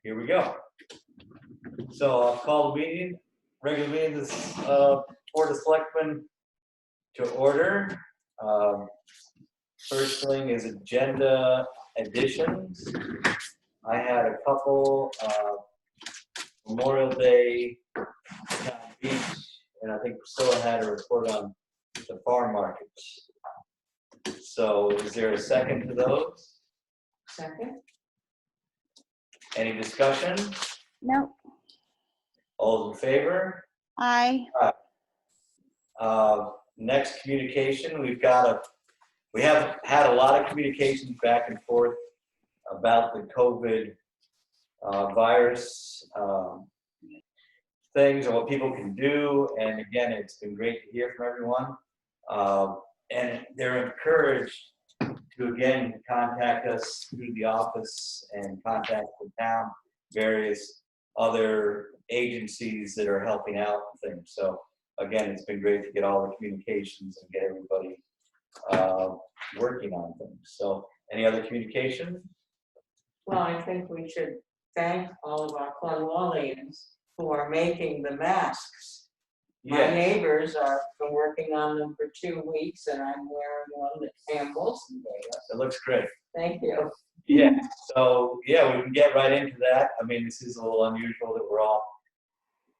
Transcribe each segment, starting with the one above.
Here we go. So I'll call the meeting, regular meeting, this Board of Selectmen to order. First thing is agenda additions. I had a couple, Memorial Day, Town Beach, and I think Priscilla had a report on the farm markets. So is there a second to those? Second. Any discussion? No. All in favor? Aye. Next communication, we have had a lot of communications back and forth about the COVID virus things and what people can do. And again, it's been great to hear from everyone. And they're encouraged to again contact us through the office and contact the town, various other agencies that are helping out and things. So again, it's been great to get all the communications and get everybody working on things. So any other communication? Well, I think we should thank all of our Cornwallians who are making the masks. My Yes. neighbors have been working on them for 2 weeks, and I'm wearing one that Sam Wilson gave us. It looks great. Thank you. Yeah, so yeah, we can get right into that. I mean, this is a little unusual that we're all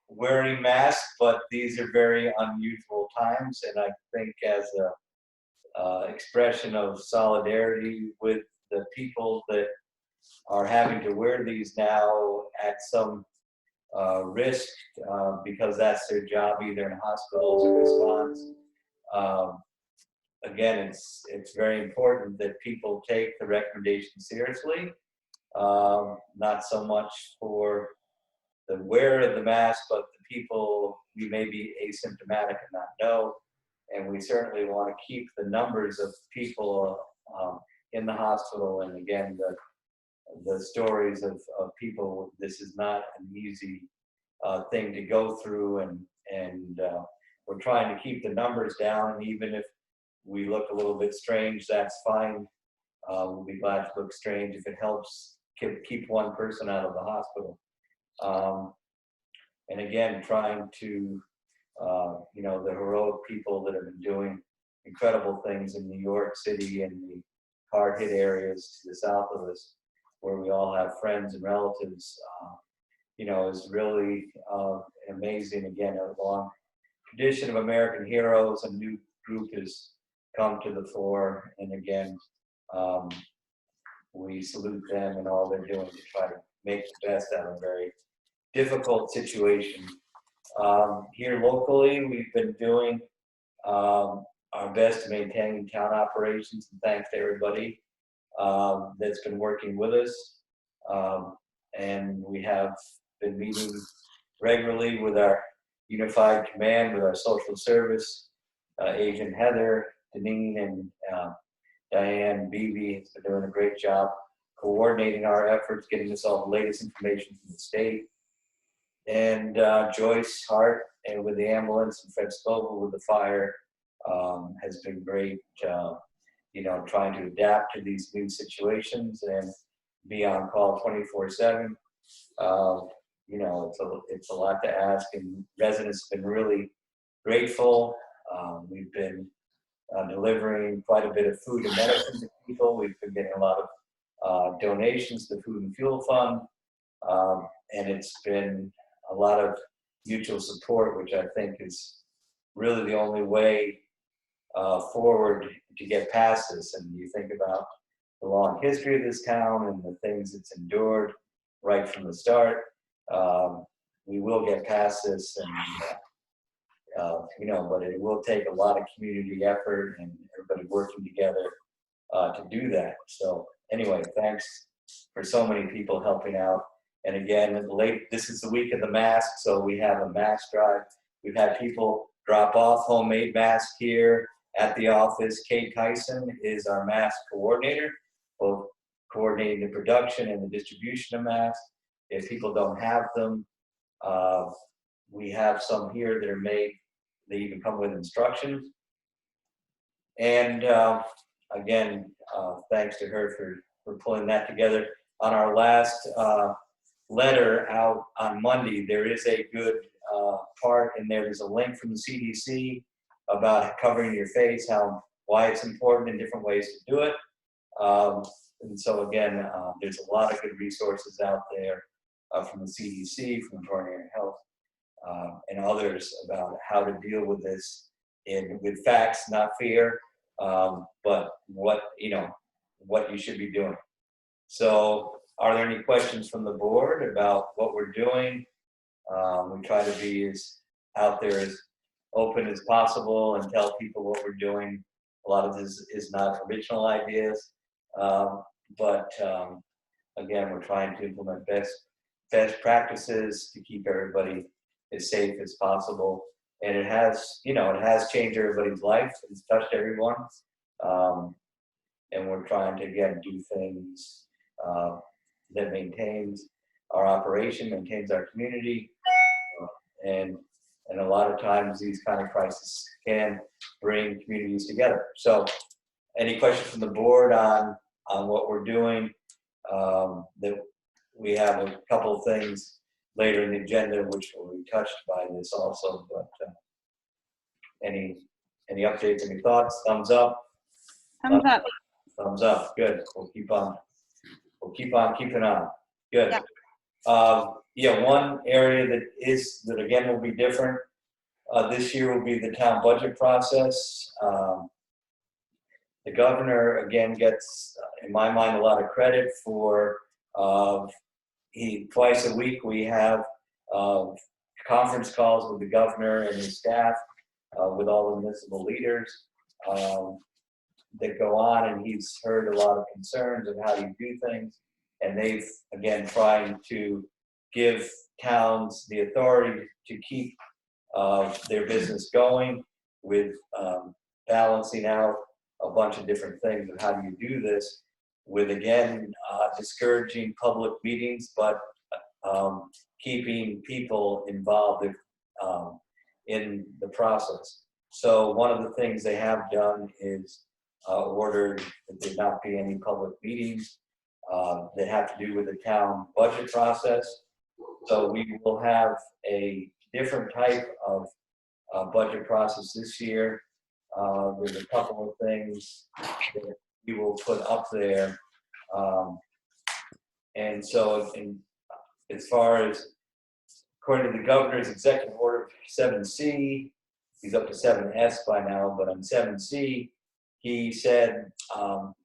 wearing masks, but these are very unusual times, and I think as a expression of solidarity with the people that are having to wear these now at some risk because that's their job, either in hospitals or response. Again, it's very important that people take the recommendation seriously, not so much for the wearer of the mask, but the people we may be asymptomatic and not know. And we certainly want to keep the numbers of people in the hospital. And again, the stories of people, this is not an easy thing to go through, and we're trying to keep the numbers down. And even if we look a little bit strange, that's fine. We'll be glad to look strange if it helps keep one person out of the hospital. And again, trying to, the heroic people that have been doing incredible things in New York City and the hard-hit areas to the south of us, where we all have friends and relatives, is really amazing. Again, a long tradition of American heroes. A new group has come to the fore, and again, we salute them and all they're doing to try to make the best out of a very difficult situation. Here locally, we've been doing our best to maintain town operations, and thanks to everybody that's been working with us. And we have been meeting regularly with our unified command, with our social service agent Heather, Deneen, and Diane Beebe has been doing a great job coordinating our efforts, getting us all the latest information from the state. And Joyce Hart, and with the ambulance, and Fred Scovel with the fire, has been great, trying to adapt to these new situations and be on call 24/7. It's a lot to ask, and residents have been really grateful. We've been delivering quite a bit of food and medicine to people. We've been getting a lot of donations to the Food and Fuel Fund, and it's been a lot of mutual support, which I think is really the only way forward to get past this. And you think about the long history of this town and the things it's endured right from the start. We will get past this, and but it will take a lot of community effort and everybody working together to do that. So anyway, thanks for so many people helping out. And again, this is the week of the mask, so we have a mask drive. We've had people drop off homemade masks here at the office. Kate Tyson is our mask coordinator, both coordinating the production and the distribution of masks. If people don't have them, we have some here that are made. They even come with instructions. And again, thanks to her for pulling that together. on our last letter out on Monday, there is a good part in there. There's a link from the CDC about covering your face, why it's important and different ways to do it. And so again, there's a lot of good resources out there from the CDC, from Cornwall Health, and others about how to deal with this with facts, not fear, but what you should be doing. So, are there any questions from the board about what we're doing? We try to be as out there as open as possible and tell people what we're doing. A lot of this is not original ideas, but again, we're trying to implement best practices to keep everybody as safe as possible. And it has changed everybody's life. It's touched everyone. And we're trying to, again, do things that maintains our operation, maintains our community. And a lot of times these kind of crises can bring communities together. So any questions from the board on what we're doing? That we have a couple of things later in the agenda which will be touched by this also, but any updates, any thoughts? Thumbs up? Thumbs up. Thumbs up, good. We'll keep on keeping on. Good. Yeah, one area that again will be different this year will be the town budget process. The governor again gets, in my mind, a lot of credit for twice a week we have conference calls with the governor and his staff, with all the municipal leaders that go on, and he's heard a lot of concerns of how you do things, and they've again trying to give towns the authority to keep their business going with balancing out a bunch of different things. And how do you do this with, again, discouraging public meetings, but keeping people involved in the process. So one of the things they have done is ordered that there not be any public meetings that have to do with the town budget process. So we will have a different type of budget process this year. There's a couple of things that we will put up there. And so as far as, according to the governor's executive order 7C, he's up to 7S by now, but on 7C, he said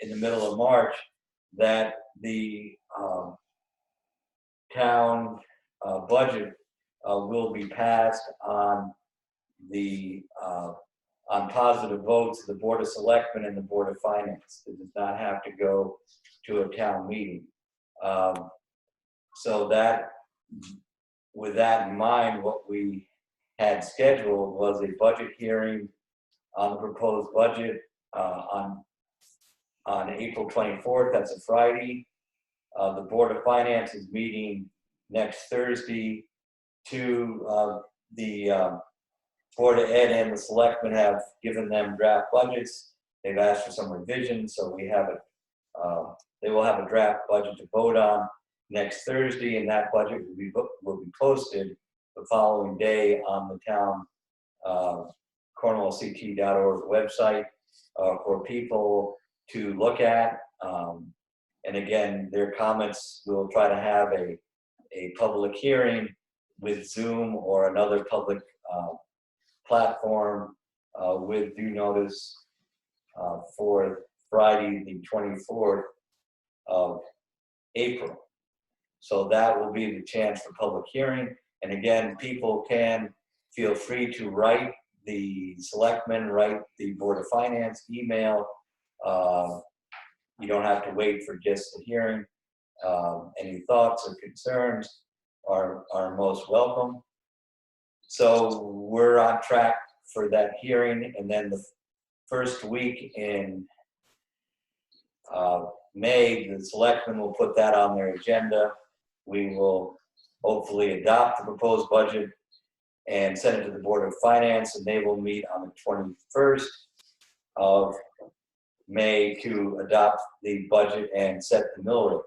in the middle of March that the town budget will be passed on positive votes of the Board of Selectmen and the Board of Finance. It does not have to go to a town meeting. So that, with that in mind, what we had scheduled was a budget hearing on the proposed budget on April 24th. That's a Friday. The Board of Finance is meeting next Thursday. The Board of Ed and the Selectmen have given them draft budgets. They've asked for some revisions, so we have they will have a draft budget to vote on next Thursday, and that budget will be posted the following day on the town cornwallct.org website for people to look at. And again, their comments, we'll try to have a public hearing with Zoom or another public platform with due notice for Friday, the 24th of April. So that will be the chance for public hearing. And again, people can feel free to write the selectmen, write the Board of Finance, email. You don't have to wait for just the hearing. Any thoughts or concerns are most welcome. So we're on track for that hearing, and then the first week in May, the selectmen will put that on their agenda. We will hopefully adopt the proposed budget and send it to the Board of Finance, and they will meet on the 21st of May to adopt the budget and set the mill rate.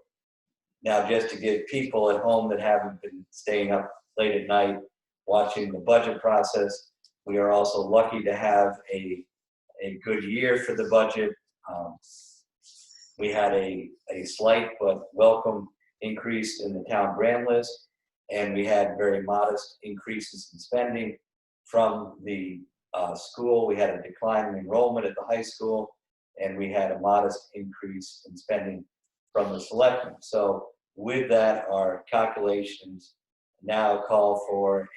Now, just to give people at home that haven't been staying up late at night watching the budget process, we are also lucky to have a good year for the budget. We had a slight but welcome increase in the town grant list, and we had very modest increases in spending from the school. We had a decline in enrollment at the high school, and we had a modest increase in spending from the selectmen. So with that, our calculations now call for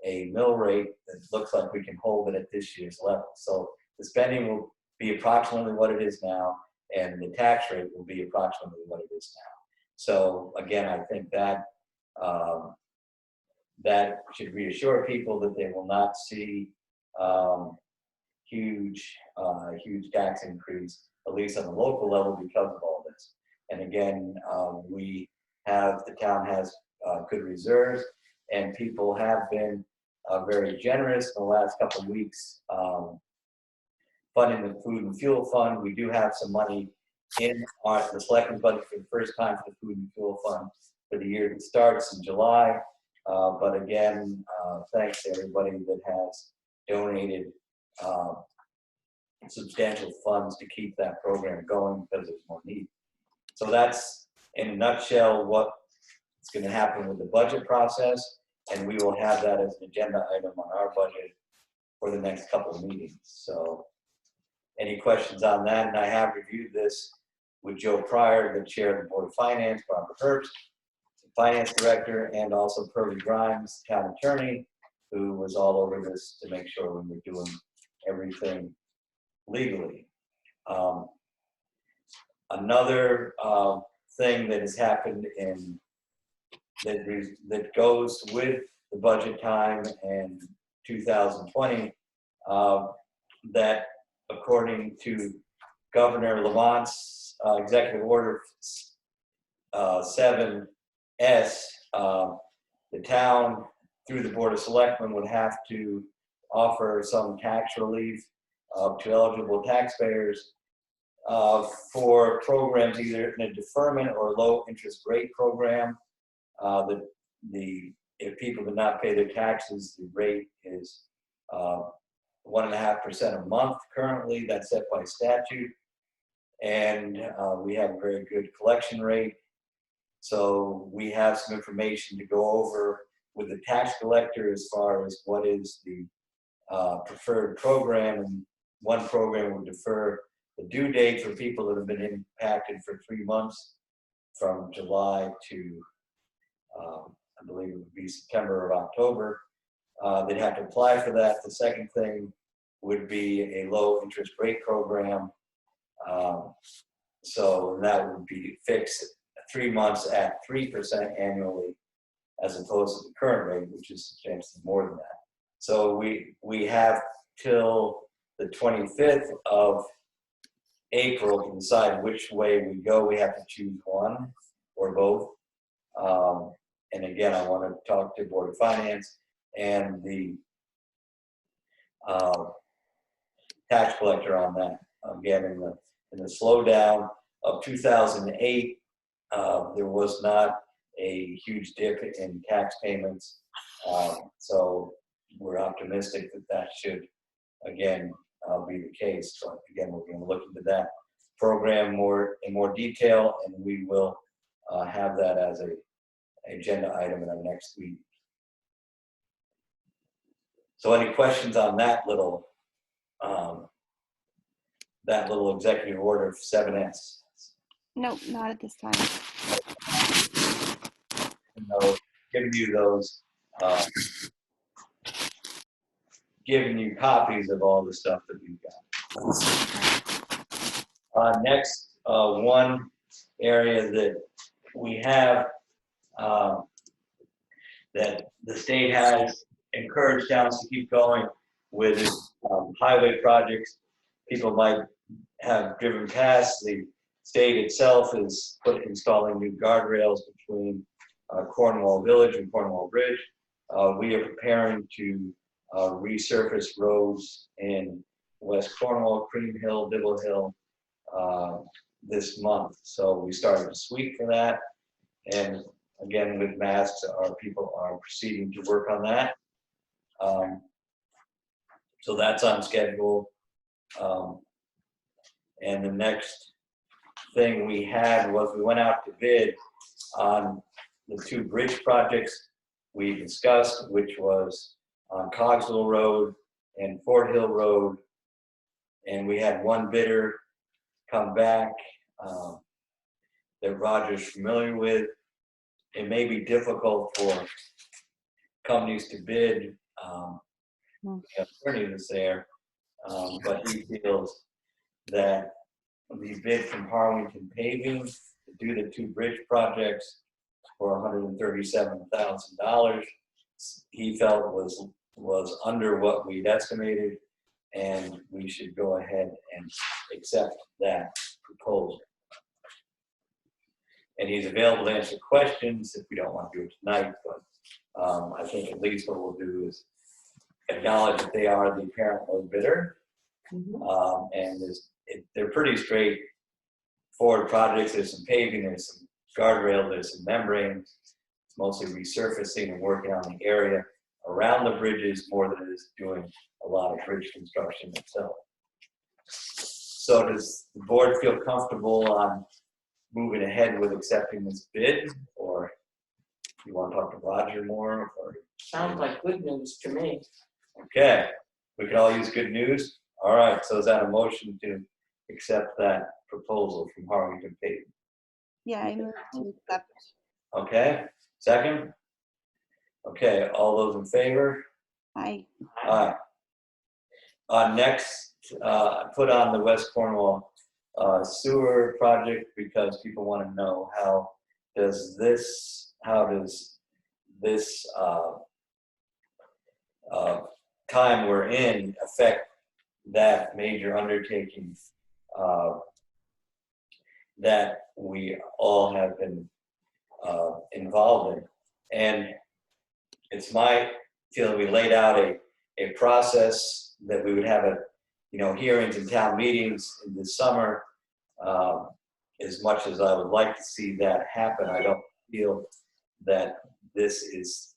a mill rate that looks like we can hold it at this year's level. So the spending will be approximately what it is now, and the tax rate will be approximately what it is now. So again, I think that that should reassure people that they will not see huge tax increase, at least on the local level, because of all this. And again, the town has good reserves, and people have been very generous in the last couple of weeks funding the food and fuel fund. We do have some money in the selectmen's budget for the first time for the food and fuel fund for the year that starts in July. But again, thanks to everybody that has donated substantial funds to keep that program going, because there's more need. So that's, in a nutshell, what's going to happen with the budget process, and we will have that as an agenda item on our budget for the next couple of meetings. So any questions on that? And I have reviewed this with Joe Pryor, the chair of the Board of Finance, Barbara Herbst, the finance director, and also Pearlie Grimes, town attorney, who was all over this to make sure we were doing everything legally. Another thing that has happened that goes with the budget time and 2020, that according to Governor Lamont's executive order 7S, the town, through the Board of Selectmen, would have to offer some tax relief to eligible taxpayers for programs either in a deferment or low interest rate program. If people do not pay their taxes, the rate is 1.5% a month currently. That's set by statute, and we have a very good collection rate. So we have some information to go over with the tax collector as far as what is the preferred program. And one program would defer the due date for people that have been impacted for 3 months, from July to I believe it would be September or October. They'd have to apply for that. The second thing would be a low interest rate program. So that would be fixed 3 months at 3% annually, as opposed to the current rate, which is substantially more than that. So we have till the 25th of April to decide which way we go. We have to choose one or both. And again, I want to talk to Board of Finance and the tax collector on that. Again, in the slowdown of 2008, there was not a huge dip in tax payments. So we're optimistic that that should, again, be the case. So again, we're going to look into that program in more detail, and we will have that as a agenda item in our next week. So any questions on that little executive order 7S? Nope, not at this time. Giving you those, giving you copies of all the stuff that we've got. Next, one area that we have that the state has encouraged towns to keep going with is highway projects. People might have driven past. The state itself is installing new guardrails between Cornwall Village and Cornwall Bridge. We are preparing to resurface roads in West Cornwall, Cream Hill, Dibble Hill, this month. So we started a suite for that. And again, with masks, our people are proceeding to work on that. So that's on schedule. And the next thing we had was we went out to bid on the 2 bridge projects we discussed, which was on Cogswell Road and Fort Hill Road. And we had 1 bidder come back that Roger's familiar with. It may be difficult for companies to bid. The attorney was there, but he feels that the bid from Harwington Paving to do the 2 bridge projects for $137,000, he felt was under what we'd estimated, and we should go ahead and accept that proposal. And he's available to answer questions if we don't want to do it tonight, but I think at least what we'll do is acknowledge that they are the apparent low bidder. And they're pretty straightforward projects. There's some paving, there's some guardrail, there's some membranes. It's mostly resurfacing and working on the area around the bridges more than it is doing a lot of bridge construction itself. So does the board feel comfortable on moving ahead with accepting this bid, or you want to talk to Roger more? Or Sounds like good news to me. okay, we can all use good news. All right, so is that a motion to accept that proposal from Harwington Paving? Yeah, I move to accept. Okay, second? Okay, all those in favor? Aye. Aye. Next, put on the West Cornwall sewer project, because people want to know how does this time we're in affect that major undertaking that we all have been involved in. And it's my feeling we laid out a process that we would have hearings and town meetings in the summer. As much as I would like to see that happen, I don't feel that this is,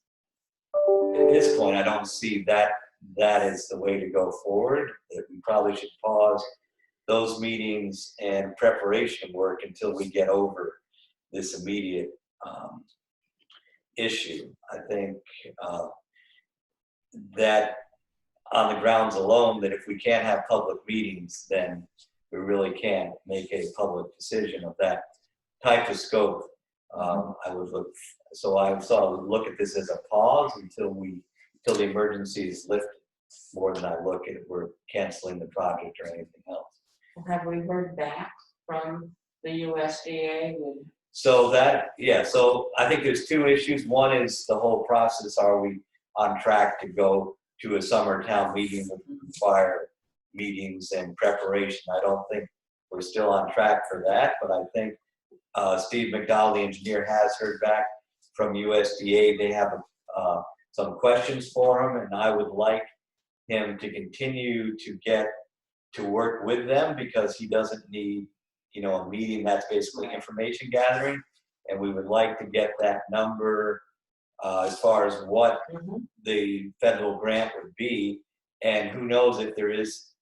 at this point, I don't see that is the way to go forward. That we probably should pause those meetings and preparation work until we get over this immediate issue. I think that on the grounds alone, that if we can't have public meetings, then we really can't make a public decision of that type of scope. I would look at this as a pause until the emergency is lifted, more than I look at it, we're canceling the project or anything else. Have we heard back from the USDA? So I think there's 2 issues. One is the whole process. Are we on track to go to a summer town meeting that would require meetings and preparation? I don't think we're still on track for that, but I think Steve McDowell, the engineer, has heard back from USDA. They have some questions for him, and I would like him to continue to get to work with them, because he doesn't need a meeting. That's basically information gathering, and we would like to get that number as far as what the federal grant would be. And who knows if there is,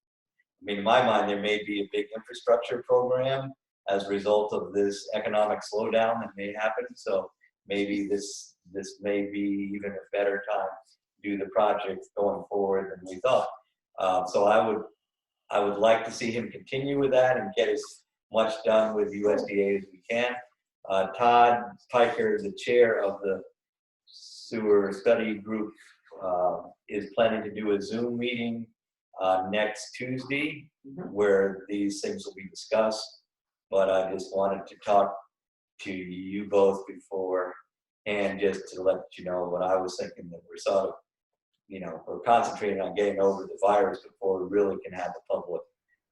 in my mind, there may be a big infrastructure program as a result of this economic slowdown that may happen. So maybe this may be even a better time to do the project going forward than we thought. So I would like to see him continue with that and get as much done with USDA as we can. Todd Piker, the chair of the sewer study group, is planning to do a Zoom meeting next Tuesday where these things will be discussed. But I just wanted to talk to you both before, and just to let you know what I was thinking, that we're sort of, we're concentrating on getting over the virus before we really can have a public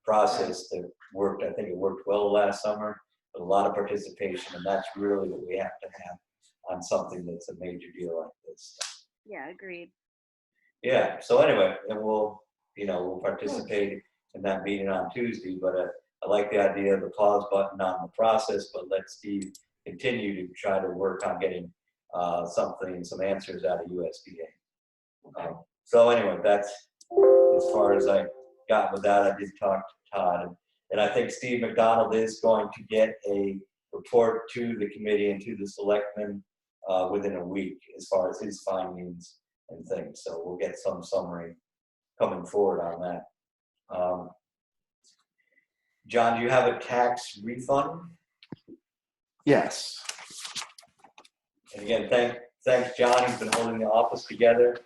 process that worked. I think it worked well last summer, but a lot of participation, and that's really what we have to have on something that's a major deal like this. Yeah, agreed. Yeah, so anyway, and we'll participate in that meeting on Tuesday, but I like the idea of the pause button on the process, but let Steve continue to try to work on getting some answers out of USDA. So anyway, that's as far as I got with that. I did talk to Todd, and I think Steve McDonald is going to get a report to the committee and to the selectmen within a week as far as his findings and things. So we'll get some summary coming forward on that. John, do you have a tax refund? Yes. And again, thanks, John. He's been holding the office together.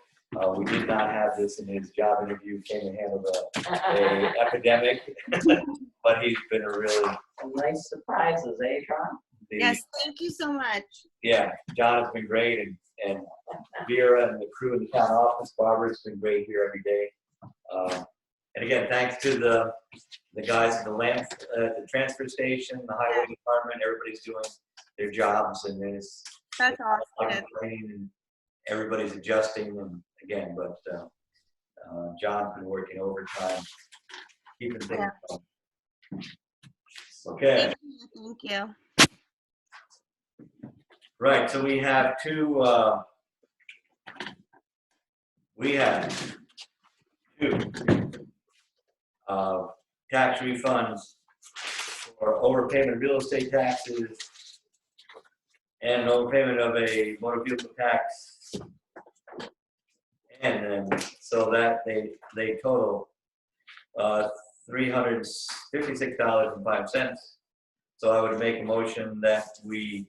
We did not have this in his job interview. Came and handled a epidemic, but he's been a really Nice surprises, eh, John? Yes, thank you so much. Yeah, John has been great, and Vera and the crew in the town office. Barbara's been great here every day. And again, thanks to the guys at the transfer station, the highway department. Everybody's doing their jobs, and there's That's awesome. and everybody's adjusting. And again, but John's been working overtime, keeping things going. Okay. Thank you. Right, so we have two tax refunds for overpayment of real estate taxes and an overpayment of a motor vehicle tax. And then, so that they total $356.05. So I would make a motion that we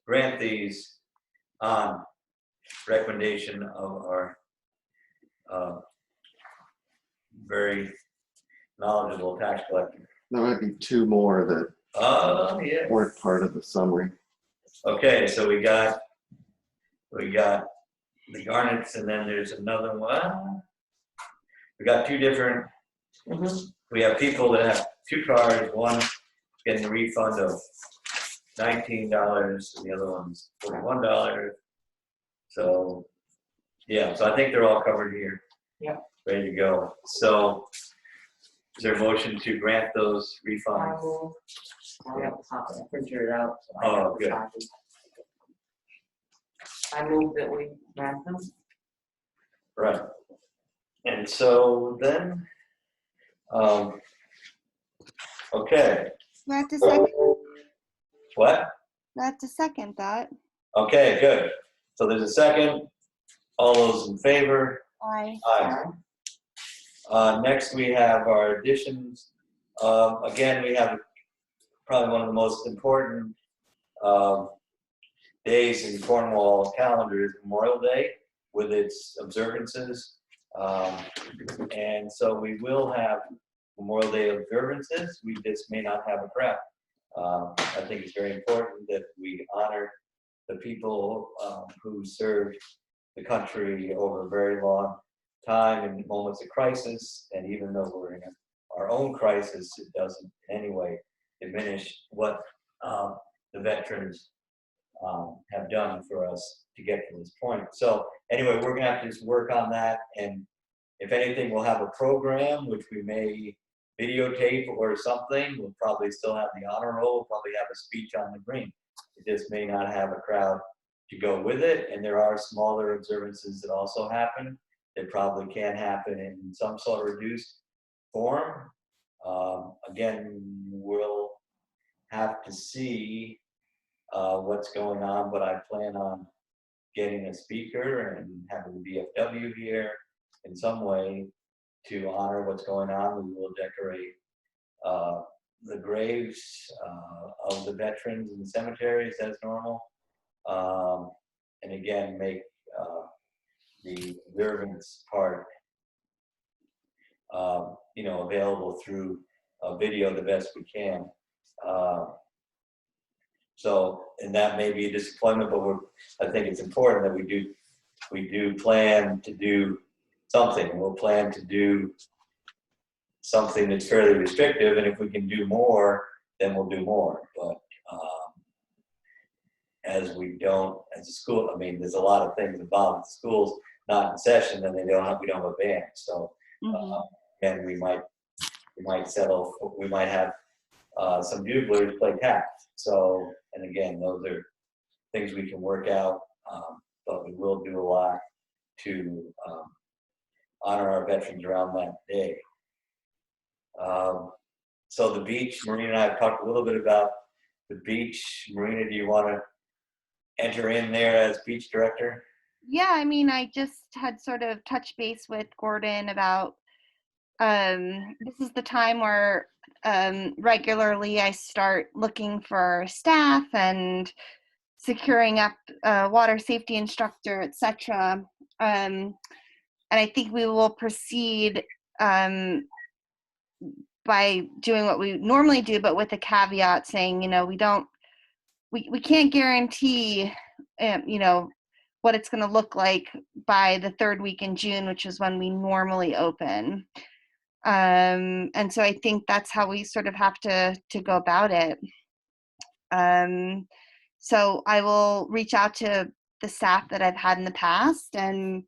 grant these on recommendation of our very knowledgeable tax collector. There might be two more that Yeah. weren't part of the summary. Okay, so we got the Garnets, and then there's another one. We got two different. We have people that have two cars. One getting a refund of $19, and the other one's $41. So, yeah, so I think they're all covered here. Yep. Ready to go. So, is there a motion to grant those I refunds? will, I'll have to pop it, print it out. So I Oh, have the good. copy. I move that we grant them. Right. And so then, okay, Glad to second, what? glad to second that. Okay, good. So there's a second. All those in favor? Aye. Aye. Next, we have our additions. Again, we have probably one of the most important days in Cornwall calendar is Memorial Day with its observances. And so we will have Memorial Day observances. We just may not have a crowd. I think it's very important that we honor the people who served the country over a very long time in moments of crisis. And even though we're in our own crisis, it doesn't in any way diminish what the veterans have done for us to get to this point. So anyway, we're gonna have to just work on that, and if anything, we'll have a program which we may videotape or something. We'll probably still have the honor roll, we'll probably have a speech on the green. It just may not have a crowd to go with it, and there are smaller observances that also happen that probably can happen in some sort of reduced form. Again, we'll have to see what's going on, but I plan on getting a speaker and having the VFW here in some way to honor what's going on. We will decorate the graves of the veterans in the cemeteries as normal. And again, make the observance part available through video the best we can. So, and that may be a disappointment, but I think it's important that we do plan to do something. We'll plan to do something that's fairly restrictive, and if we can do more, then we'll do more. But as a school, I mean, there's a lot of things involved. The school's not in session, and we don't have a band. So, and we might we might have some buglers play tap. So, and again, those are things we can work out, but we will do a lot to honor our veterans around that day. So the beach, Marina and I have talked a little bit about the beach. Marina, do you want to enter in there as beach director? Yeah, I mean, I just had sort of touched base with Gordon about this is the time where regularly I start looking for staff and securing up a water safety instructor, etc. And I think we will proceed by doing what we normally do, but with a caveat saying, we can't guarantee, what it's going to look like by the third week in June, which is when we normally open. And so I think that's how we sort of have to go about it. So I will reach out to the staff that I've had in the past and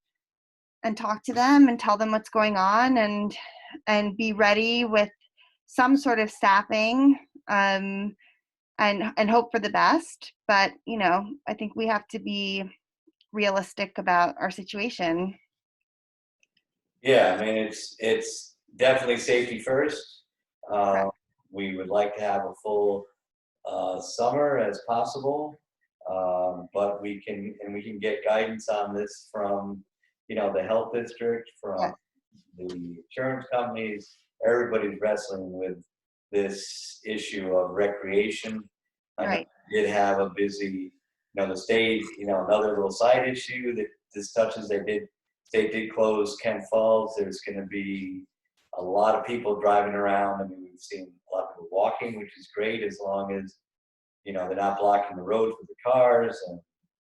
talk to them and tell them what's going on and be ready with some sort of staffing, and hope for the best. But, I think we have to be realistic about our situation. Yeah, I mean, it's definitely safety first. We would like to have a full summer as possible, but we can get guidance on this from, the health district, from the insurance companies. Everybody's wrestling with this issue of recreation. I know Right. we did have a busy, the state, another little side issue that this touches. State did close Kent Falls. There's going to be a lot of people driving around. I mean, we've seen a lot of people walking, which is great as long as, they're not blocking the roads with the cars and,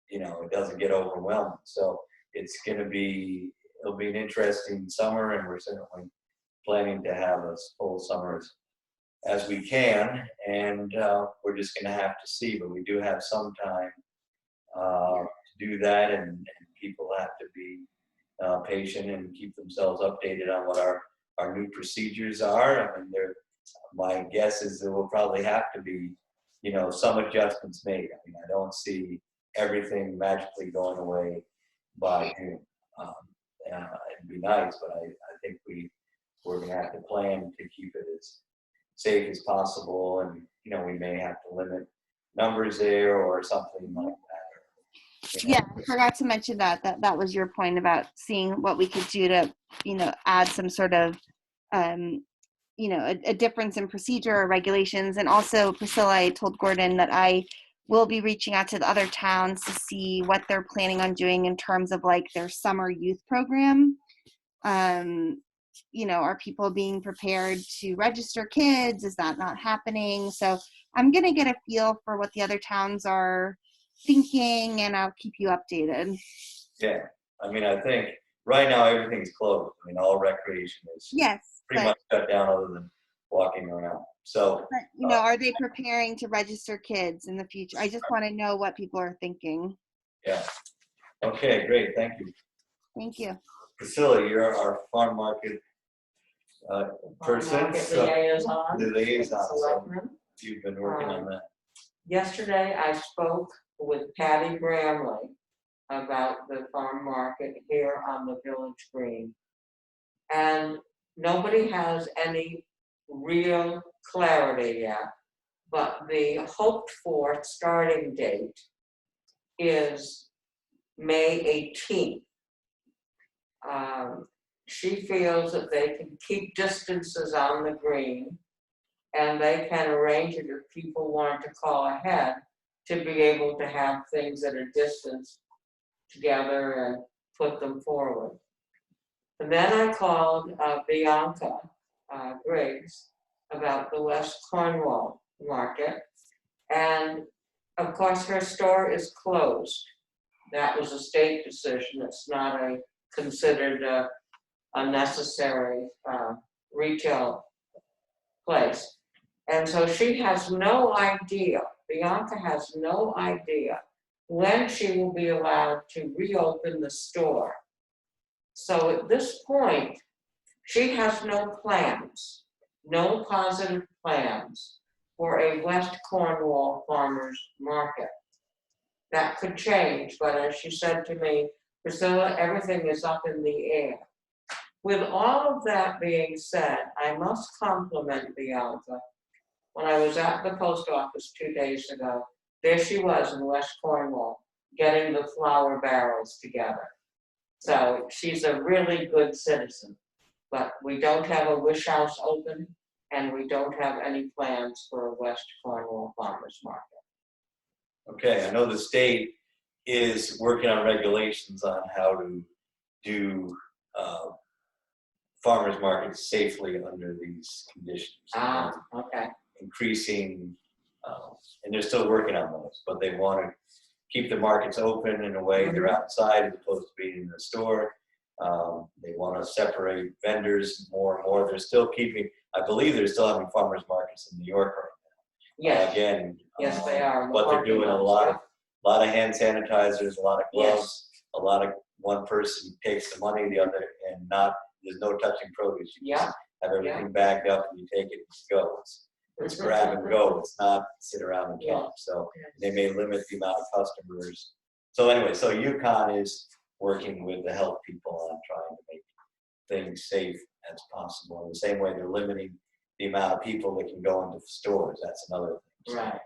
it doesn't get overwhelming. So it'll be an interesting summer, and we're certainly planning to have a full summer as we can. And we're just going to have to see, but we do have some time to do that, and people have to be patient and keep themselves updated on what our new procedures are. I mean, my guess is there will probably have to be, some adjustments made. I mean, I don't see everything magically going away by June. It'd be nice, but I think we're going to have to plan to keep it as safe as possible, and we may have to limit numbers there or something like that. Yeah, I forgot to mention that was your point about seeing what we could do to, add some sort of, a difference in procedure or regulations. And also, Priscilla, I told Gordon that I will be reaching out to the other towns to see what they're planning on doing in terms of like their summer youth program. Are people being prepared to register kids? Is that not happening? So I'm going to get a feel for what the other towns are thinking, and I'll keep you updated. Yeah, I mean, I think right now everything's closed. I mean, all recreation is pretty much shut down other than walking around. So, but, are they preparing to register kids in the future? I just want to know what people are thinking. Yeah. Okay, great. Thank you. Thank you. Priscilla, you're our farm market person. The liaison. Selectman. You've been working on that. Yesterday, I spoke with Patty Bramley about the farm market here on the village green. And nobody has any real clarity yet, but the hoped for starting date is May 18th. She feels that they can keep distances on the green, and they can arrange it if people want to call ahead to be able to have things at a distance together and put them forward. And then I called Bianca Griggs about the West Cornwall market, and of course her store is closed. That was a state decision. It's not considered a necessary retail place. And so she has no idea, Bianca has no idea when she will be allowed to reopen the store. So at this point, she has no plans. no positive plans for a West Cornwall farmers market. That could change, but as she said to me, Priscilla, everything is up in the air. With all of that being said, I must compliment Bianca. When I was at the post office 2 days ago, there she was in West Cornwall, getting the flour barrels together. So she's a really good citizen, but we don't have a wish house open, and we don't have any plans for a West Cornwall farmers market. Okay, I know the state is working on regulations on how to do farmers markets safely under these conditions. Okay. Increasing, and they're still working on those, but they want to keep the markets open in a way they're outside as opposed to being in the store. They want to separate vendors more and more. They're still keeping, I believe they're still having farmers markets in New York right now. Yes, Again, yes, they are. but they're doing a lot of hand sanitizers, a lot of gloves, a lot of one person takes the money, the other, and there's no touching produce. You just have everything bagged up and you take it and go. It's grab and go. It's not sit around and talk. So they may limit the amount of customers. So anyway, so UConn is working with the health people on trying to make things safe as possible. In the same way they're limiting the amount of people that can go into stores. That's another thing. Right.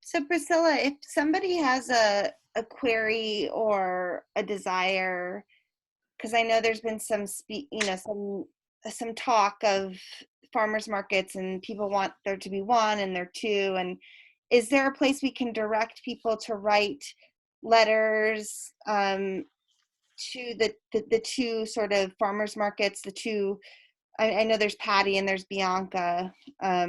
So Priscilla, if somebody has a query or a desire, because I know there's been some talk of farmers markets and people want there to be one and there two, and is there a place we can direct people to write letters to the two sort of farmers markets, the two, I know there's Patty and there's Bianca. I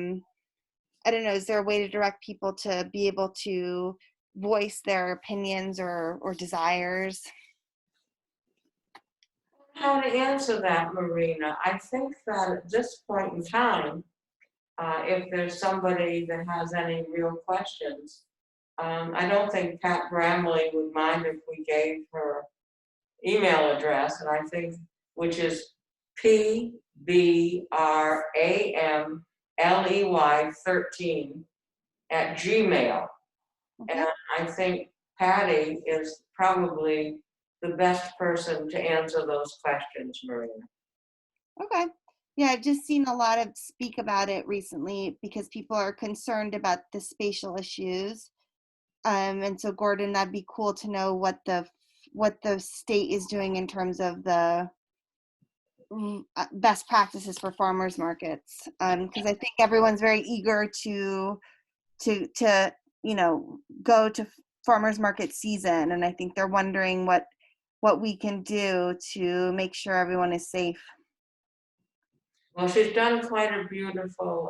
don't know, is there a way to direct people to be able to voice their opinions or desires? How to answer that, Marina? I think that at this point in time, if there's somebody that has any real questions, I don't think Pat Bramley would mind if we gave her email address, and I think, which is pbramley13 and I think Patty is probably the best person to answer those questions, Marina. Okay. Yeah, I've just seen a lot of speak about it recently because people are concerned about the spatial issues. And so Gordon, that'd be cool to know what the state is doing in terms of the best practices for farmers markets. Because I think everyone's very eager to go to farmers market season, and I think they're wondering what we can do to make sure everyone is safe. Well, she's done quite a beautiful,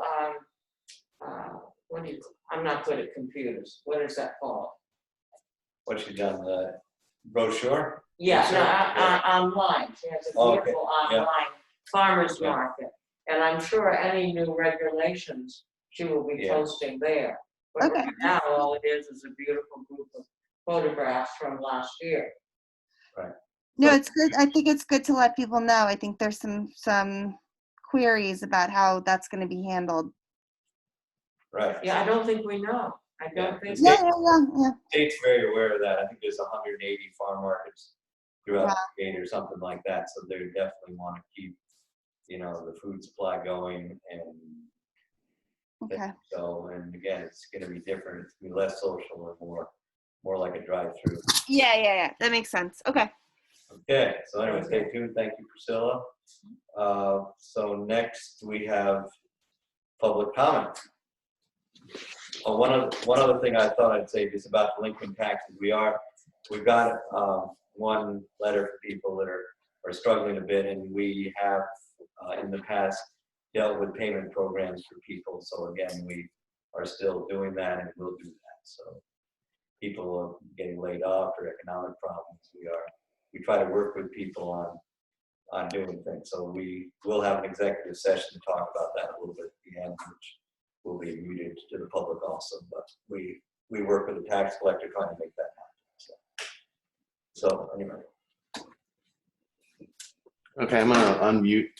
I'm not good at computers. What is that called? What she done, the brochure? Yeah, online. She has a beautiful online farmers market. And I'm sure any new regulations she will be posting there. But right now, all it is a beautiful group of photographs from last year. Right. No, it's good. I think it's good to let people know. I think there's some queries about how that's going to be handled. Right. Yeah, I don't think we know. I don't think. Yeah. The state's very aware of that. I think there's 180 farm markets throughout the state or something like that. So they definitely want to keep, the food supply going, and so, and again, it's going to be different. It's going to be less social and more like a drive-through. Yeah. That makes sense. Okay. Okay. So anyway, stay tuned. Thank you, Priscilla. So next we have public comment. One other thing I thought I'd say just about delinquent taxes. We've got one letter for people that are struggling a bit, and we have in the past dealt with payment programs for people. So again, we are still doing that, and we'll do that. So people are getting laid off or economic problems, we try to work with people on doing things. So we will have an executive session to talk about that a little bit at the end, which will be muted to the public also. But we work with the tax collector trying to make that happen. So anyway. Okay, I'm gonna unmute.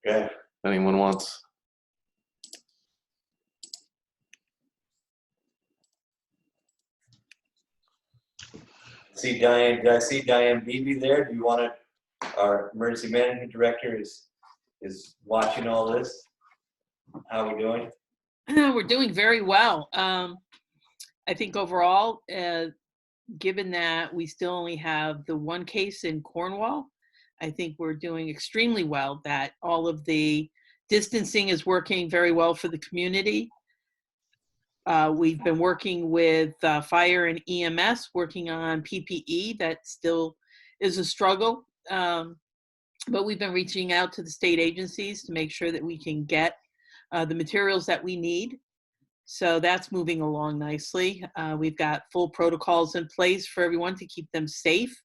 Okay. anyone wants. See Diane, did I see Diane Beebe there? Do you want to, our emergency management director is watching all this. How are we doing? We're doing very well. I think overall, given that we still only have the one case in Cornwall, I think we're doing extremely well, that all of the distancing is working very well for the community. We've been working with fire and EMS, working on PPE. That still is a struggle. But we've been reaching out to the state agencies to make sure that we can get the materials that we need. So that's moving along nicely. We've got full protocols in place for everyone to keep them safe.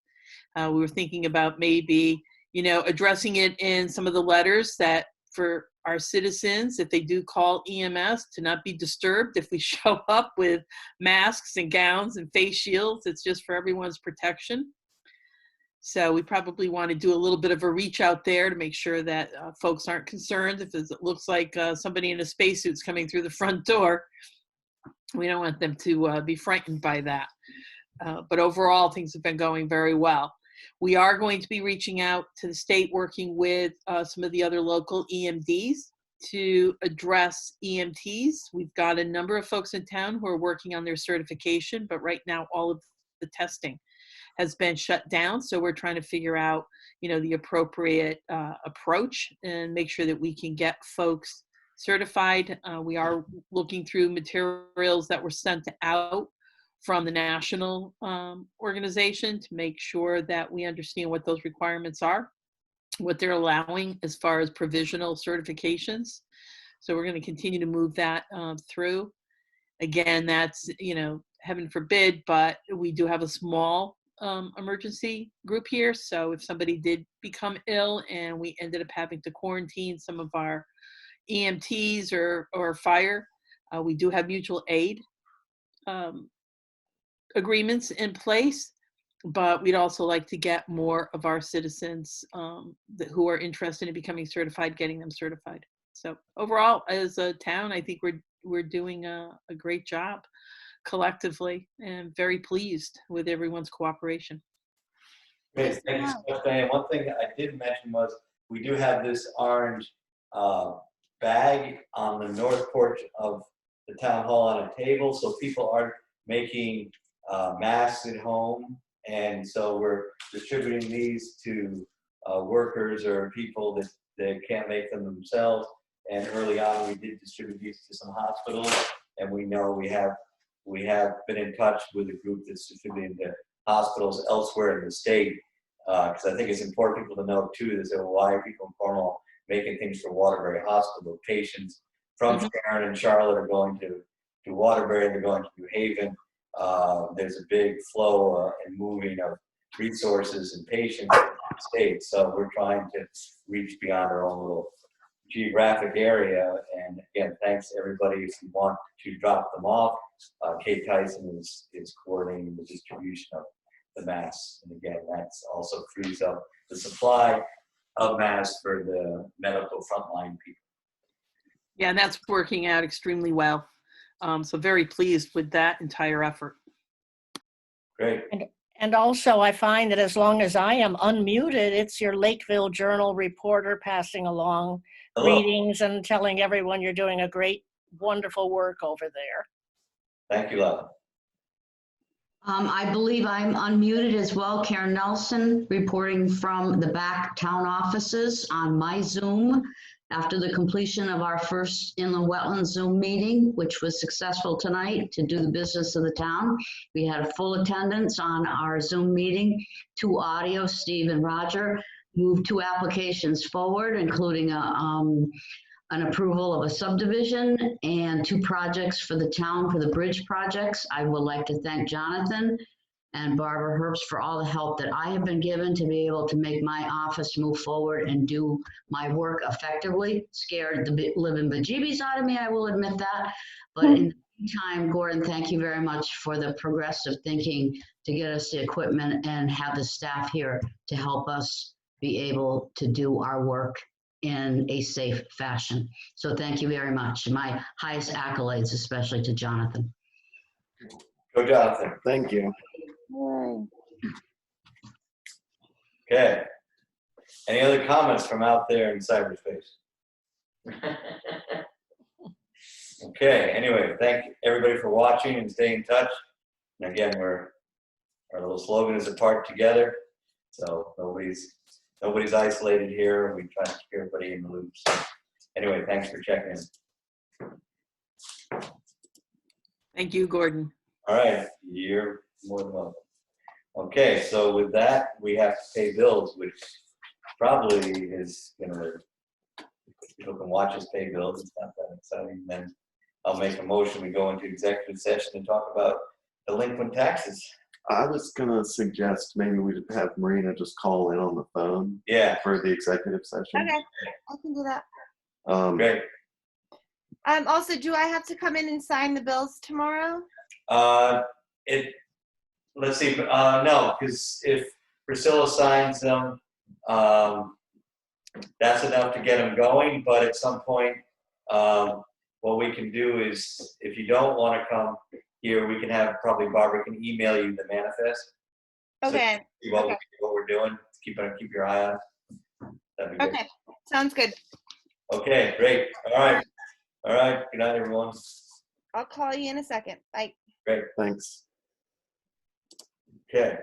We were thinking about maybe, addressing it in some of the letters that for our citizens, if they do call EMS, to not be disturbed if we show up with masks and gowns and face shields. It's just for everyone's protection. So we probably want to do a little bit of a reach out there to make sure that folks aren't concerned if it looks like somebody in a spacesuit's coming through the front door. We don't want them to be frightened by that. But overall, things have been going very well. We are going to be reaching out to the state, working with some of the other local EMDs to address EMTs. We've got a number of folks in town who are working on their certification, but right now all of the testing has been shut down. So we're trying to figure out, the appropriate approach and make sure that we can get folks certified. We are looking through materials that were sent out from the national organization to make sure that we understand what those requirements are, what they're allowing as far as provisional certifications. So we're going to continue to move that through. Again, that's, heaven forbid, but we do have a small emergency group here. So if somebody did become ill and we ended up having to quarantine some of our EMTs or fire, we do have mutual aid agreements in place, but we'd also like to get more of our citizens who are interested in becoming certified, getting them certified. So overall, as a town, I think we're doing a great job collectively, and very pleased with everyone's cooperation. Great, thank you so much, Diane. One thing I did mention was we do have this orange bag on the north porch of the town hall on a table, so people are making masks at home, and so we're distributing these to workers or people that can't make them themselves. And early on, we did distribute these to some hospitals, and we know we have been in touch with a group that's distributing to hospitals elsewhere in the state, because I think it's important for people to know too, that why are people in Cornwall making things for Waterbury Hospital? Patients from Sharon and Charlotte are going to Waterbury, they're going to New Haven. There's a big flow and moving of resources and patients in the state, so we're trying to reach beyond our own little geographic area. And again, thanks to everybody. If you want to drop them off, Kate Tyson is coordinating the distribution of the masks. And again, that's also frees up the supply of masks for the medical frontline people. Yeah, and that's working out extremely well. So very pleased with that entire effort. Great. And also, I find that as long as I am unmuted, it's your Lakeville Journal reporter passing along greetings and telling everyone you're doing a great, wonderful work over there. Thank you, Love. I believe I'm unmuted as well. Karen Nelson reporting from the back town offices on my Zoom after the completion of our first inland wetlands Zoom meeting, which was successful tonight to do the business of the town. We had a full attendance on our Zoom meeting, 2 audio, Steve and Roger, moved 2 applications forward, including an approval of a subdivision and 2 projects for the town for the bridge projects. I would like to thank Jonathan and Barbara Herbst for all the help that I have been given to be able to make my office move forward and do my work effectively. Scared the living bejeebies out of me, I will admit that. But in the meantime, Gordon, thank you very much for the progressive thinking to get us the equipment and have the staff here to help us be able to do our work in a safe fashion. So thank you very much. My highest accolades, especially to Jonathan. Go Jonathan. Thank you. Yay. Okay. Any other comments from out there in cyberspace? Okay, anyway, thank everybody for watching and staying in touch. And again, our little slogan is apart together. So nobody's isolated here. We try to keep everybody in the loop. So anyway, thanks for checking in. Thank you, Gordon. All right, you're more than welcome. Okay, so with that, we have to pay bills, which probably is, people can watch us pay bills. It's not that exciting. Then I'll make a motion. We go into executive session and talk about delinquent taxes. I was gonna suggest maybe we just have Marina just call in on the phone Yeah, for the executive session. Okay, I can do that. great. Also, do I have to come in and sign the bills tomorrow? Let's see, no, because if Priscilla signs them, that's enough to get them going, but at some point, what we can do is, if you don't want to come here, we can have, probably Barbara can email you the manifest. So Okay, see what, okay. what we're doing, keep your eye on it. That'd be good. okay, sounds good. Okay, great, all right, good night, everyone. I'll call you in a second. Bye. Thanks. Okay.